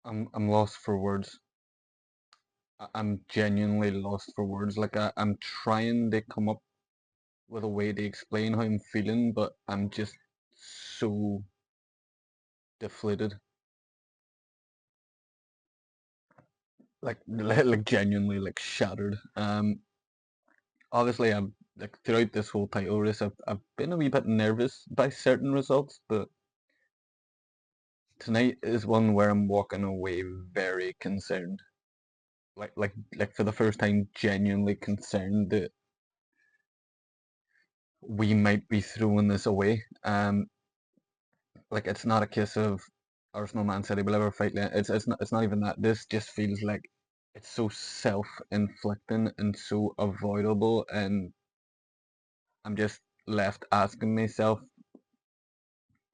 I'm lost for words. I'm genuinely lost for words. Like I'm trying to come up with a way to explain how I'm feeling, but I'm just so deflated. Like genuinely like shattered. Obviously I'm like throughout this whole title race, I've been a wee bit nervous by certain results, but tonight is one where I'm walking away very concerned. Like for the first time, genuinely concerned that we might be throwing this away. Like it's not a case of Arsenal Man City will ever fight. It's not even that. This just feels like it's so self-inflicting and so avoidable, and I'm just left asking myself,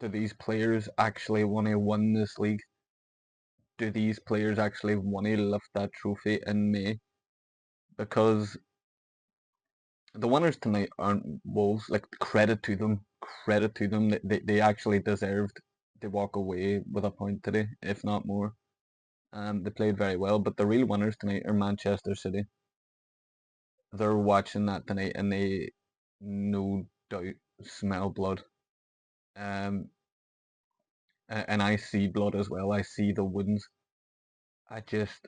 do these players actually want to win this league? Do these players actually want to lift that trophy in May? Because the winners tonight aren't Wolves. Like credit to them, credit to them. They actually deserved to walk away with a point today, if not more. They played very well, but the real winners tonight are Manchester City. They're watching that tonight, and they no doubt smell blood. Um, and I see blood as well. I see the wounds. I just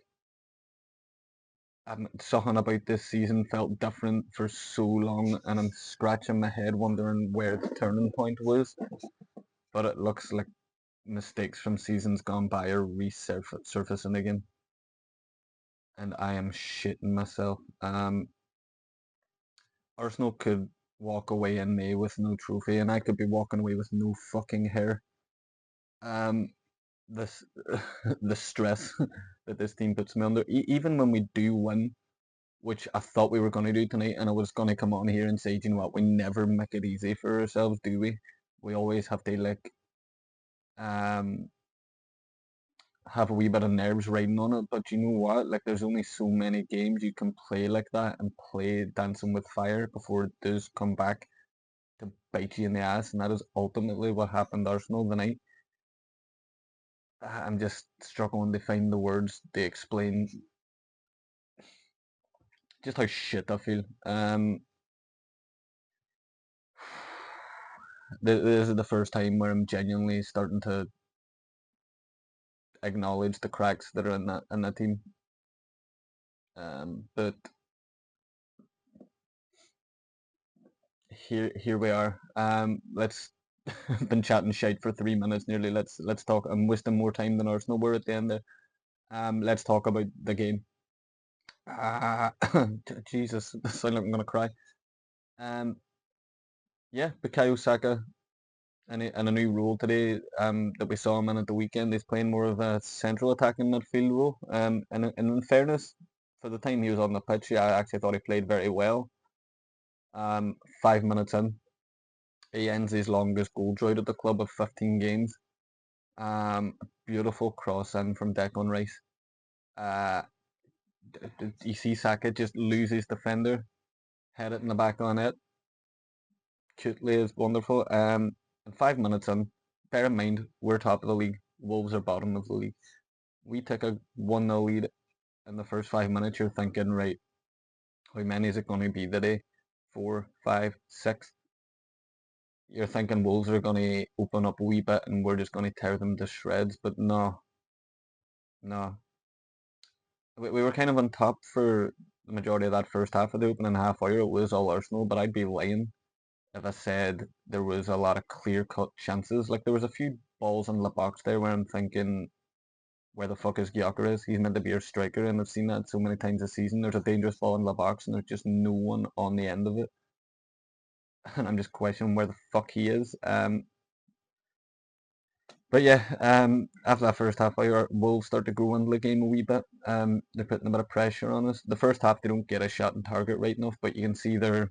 something about this season felt different for so long, and I'm scratching my head wondering where the turning point was. But it looks like mistakes from seasons gone by are resurfacing again, and I am shitting myself. Arsenal could walk away in May with no trophy, and I could be walking away with no fucking hair. Um, this the stress that this team puts me under, even when we do win, which I thought we were going to do tonight, and I was going to come on here and say, do you know what, we never make it easy for ourselves, do we? We always have to like um have a wee bit of nerves riding on it. But you know what? Like, there's only so many games you can play like that and play Dancing with Fire before it does come back to bite you in the ass, and that is ultimately what happened to Arsenal tonight. I'm just struggling to find the words to explain just how shit I feel. This is the first time where I'm genuinely starting to acknowledge the cracks that are in that team. But here we are. Let's been chatting shite for 3 minutes nearly. Let's talk. I'm wasting more time than Arsenal were at the end there. Let's talk about the game. Ah, Jesus, I sound like I'm gonna cry. Um, yeah, Bukayo Saka and a new role today. That we saw him in at the weekend. He's playing more of a central attacking midfield role. And in fairness, for the time he was on the pitch, yeah, I actually thought he played very well. 5 minutes in, he ends his longest goal drought at the club of 15 games. A beautiful cross in from Declan Rice. Uh, you see Saka just lose his defender, head it in the back on it. Cutely is wonderful. And 5 minutes in, bear in mind, we're top of the league. Wolves are bottom of the league. We take a 1-0 lead in the first 5 minutes. You're thinking, right, how many is it going to be today? 4, 5, 6. You're thinking Wolves are going to open up a wee bit and we're just going to tear them to shreds. But no, no. We were kind of on top for the majority of that first half of the opening half hour. It was all Arsenal, but I'd be lying if I said there was a lot of clear-cut chances. Like there was a few balls in the box there where I'm thinking, where the fuck is Gyökeres? He's meant to be our striker, and I've seen that so many times this season. There's a dangerous ball in the box, and there's just no one on the end of it, and I'm just questioning where the fuck he is. But yeah, after that first half hour, Wolves start to grow into the game a wee bit. They're putting a bit of pressure on us. The first half they don't get a shot on target right enough, but you can see they're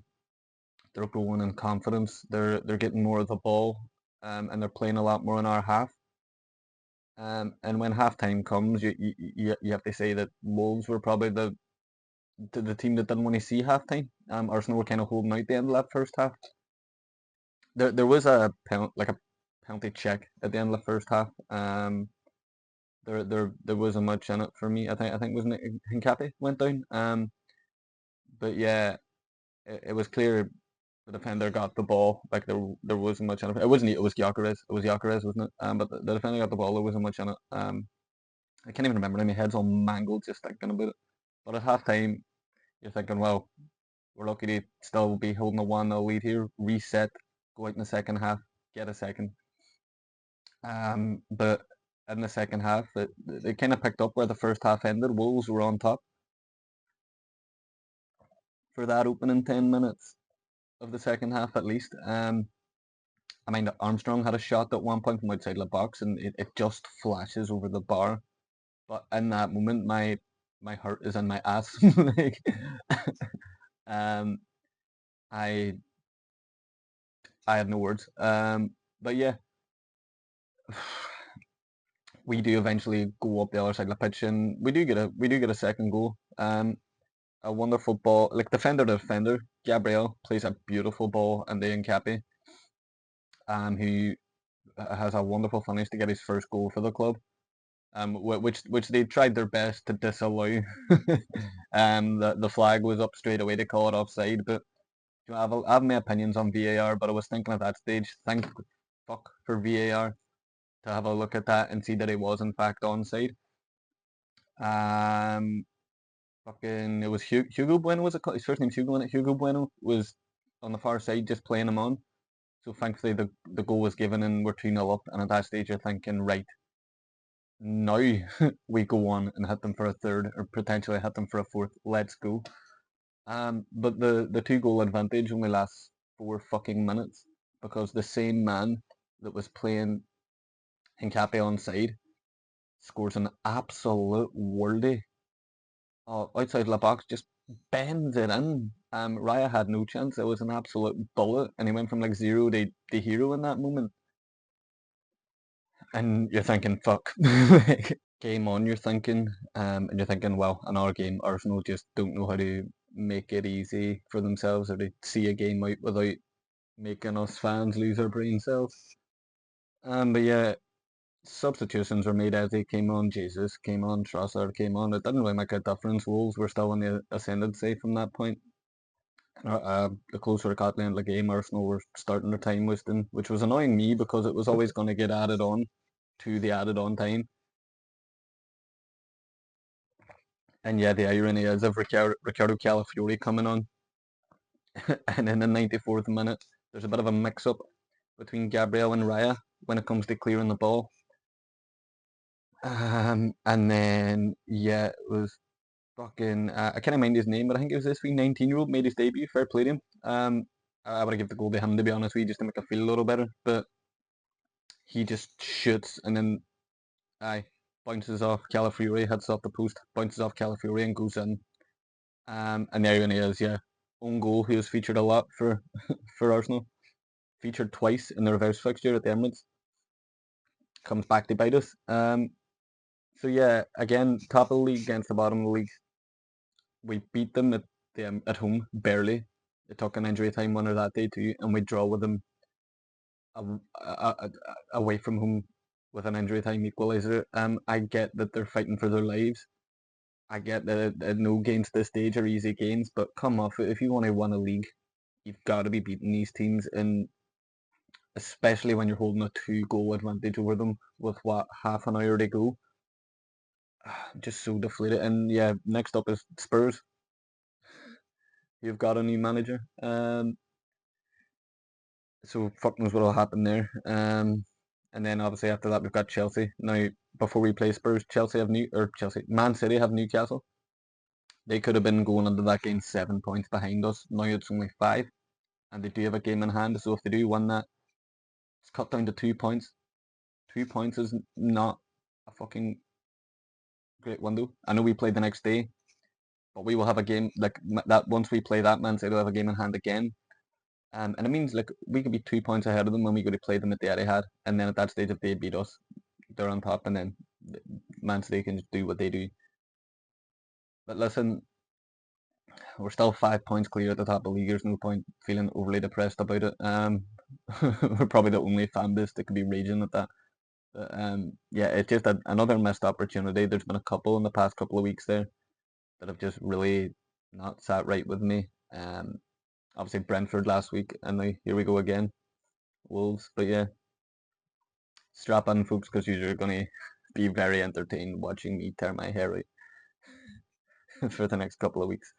growing in confidence. They're getting more of the ball, and they're playing a lot more in our half. And when halftime comes, you have to say that Wolves were probably the team that didn't want to see halftime. Arsenal were kind of holding out the end of that first half. There was a penalty check at the end of the first half. there wasn't much in it for me. I think it was Hincapi went down. But yeah, it was clear the defender got the ball. Like there wasn't much in it. It wasn't. It was Gyökeres. It was Gyökeres, wasn't it? But the defender got the ball. There wasn't much in it. I can't even remember. My head's all mangled just thinking about it. But at halftime, you're thinking, well, we're lucky to still be holding a 1-0 lead here. Reset, go out in the second half, get a second. But in the second half, it kind of picked up where the first half ended. Wolves were on top for that opening 10 minutes of the second half at least. I mean, Armstrong had a shot at one point from outside the box, and it just flashes over the bar. But in that moment, my heart is in my ass. Like, um, I I had no words. But yeah, we do eventually go up the other side of the pitch, and we do get a second goal. A wonderful ball, like defender to defender. Gabriel plays a beautiful ball, and then Cappy, who has a wonderful finish to get his first goal for the club. Which they tried their best to disallow. The flag was up straight away to call it offside, but you know, I have my opinions on VAR. But I was thinking at that stage, thank fuck for VAR to have a look at that and see that it was in fact onside. Um, Fucking, it was Hugo Bueno, was it called? His first name's Hugo, and Hugo Bueno was on the far side just playing him on. So thankfully the goal was given and we're 2-0 up. And at that stage you're thinking, right, now we go on and hit them for a third or potentially hit them for a fourth. Let's go. But the two-goal advantage only lasts 4 fucking minutes because the same man that was playing Hincapi on side scores an absolute worldie. Outside the box, just bends it in. Raya had no chance. It was an absolute bullet, and he went from like zero to hero in that moment. And you're thinking, fuck. Game on, you're thinking, and you're thinking, well, in our game, Arsenal just don't know how to make it easy for themselves or to see a game out without making us fans lose our brain cells. But yeah, substitutions were made as they came on. Jesus came on, Trossard came on. It didn't really make a difference. Wolves were still on the ascendancy from that point. The closer it got to the end of the game, Arsenal were starting their time wasting, which was annoying me because it was always going to get added on to the added on time. And yeah, the irony is of Ricardo Calafiori coming on, and in the 94th minute, there's a bit of a mix-up between Gabriel and Raya when it comes to clearing the ball. And then yeah, it was fucking. I can't mind his name, but I think it was this wee 19-year-old made his debut. Fair play to him. I would give the goal to him to be honest with you, just to make it feel a little better. But he just shoots and then aye bounces off Calafiori, hits off the post, bounces off Calafiori and goes in. And the irony is, yeah, own goal. He was featured a lot for for Arsenal. Featured twice in the reverse fixture at the Emirates. Comes back to bite us. So yeah, again, top of the league against the bottom of the league. We beat them at home barely. It took an injury time winner that day too, and we draw with them away from home with an injury time equaliser. I get that they're fighting for their lives. I get that no games at this stage are easy games, but come off it. If you want to win a league, you've got to be beating these teams, and especially when you're holding a 2-goal advantage over them with what half an hour to go. Just so deflated. And yeah, next up is Spurs. You've got a new manager. So fuck knows what'll happen there. And then obviously after that we've got Chelsea. Now before we play Spurs, Man City have Newcastle. They could have been going into that game 7 points behind us. Now it's only 5, and they do have a game in hand. So if they do win that, it's cut down to 2 points. 2 points is not a fucking great window. I know we play the next day, but we will have a game like that. Once we play that, Man City will have a game in hand again. And it means like we could be 2 points ahead of them when we go to play them at the Etihad, and then at that stage, if they beat us, they're on top, and then Man City can just do what they do. But listen, we're still 5 points clear at the top of the league. There's no point feeling overly depressed about it. We're probably the only fan base that could be raging at that. Yeah, it's just another missed opportunity. There's been a couple in the past couple of weeks there that have just really not sat right with me. Obviously Brentford last week, and here we go again, Wolves. But yeah, strap on, folks, because you're going to be very entertained watching me tear my hair out for the next couple of weeks.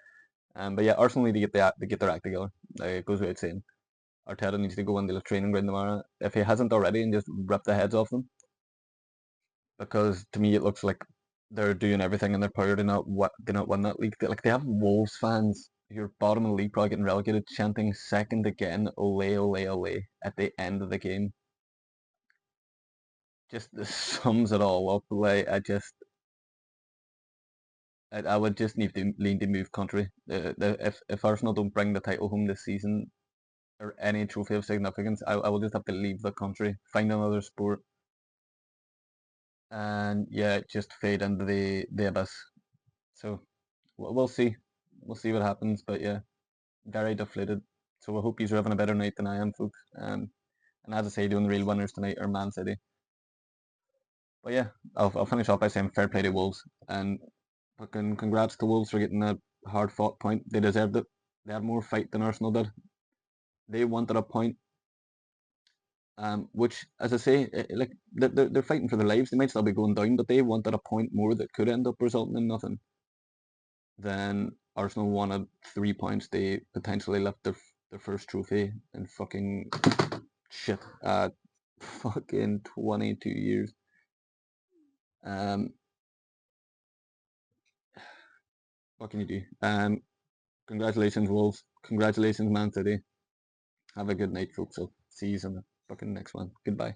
But yeah, Arsenal need to get their act together. It goes without saying. Arteta needs to go into the training ground tomorrow if he hasn't already and just rip the heads off them. Because to me it looks like they're doing everything in their power to not win that league. Like they have Wolves fans who are bottom of the league, probably getting relegated, chanting second again, ole ole ole at the end of the game. Just sums it all up. Like I would just need to lean to move country. If Arsenal don't bring the title home this season or any trophy of significance, I will just have to leave the country, find another sport, and yeah, just fade into the abyss. So we'll see. We'll see what happens. But yeah, very deflated. So I hope you're having a better night than I am, folks. And as I say, the only real winners tonight are Man City. But yeah, I'll finish off by saying fair play to Wolves. And fucking congrats to Wolves for getting that hard fought point. They deserved it. They had more fight than Arsenal did. They wanted a point. Which, as I say, like they're fighting for their lives. They might still be going down, but they wanted a point more that could end up resulting in nothing. Then Arsenal wanted 3 points. They potentially left their first trophy in fucking shit fucking 22 years. Um, what can you do? Congratulations, Wolves. Congratulations, Man City. Have a good night, folks. I'll see you in the fucking next one. Goodbye.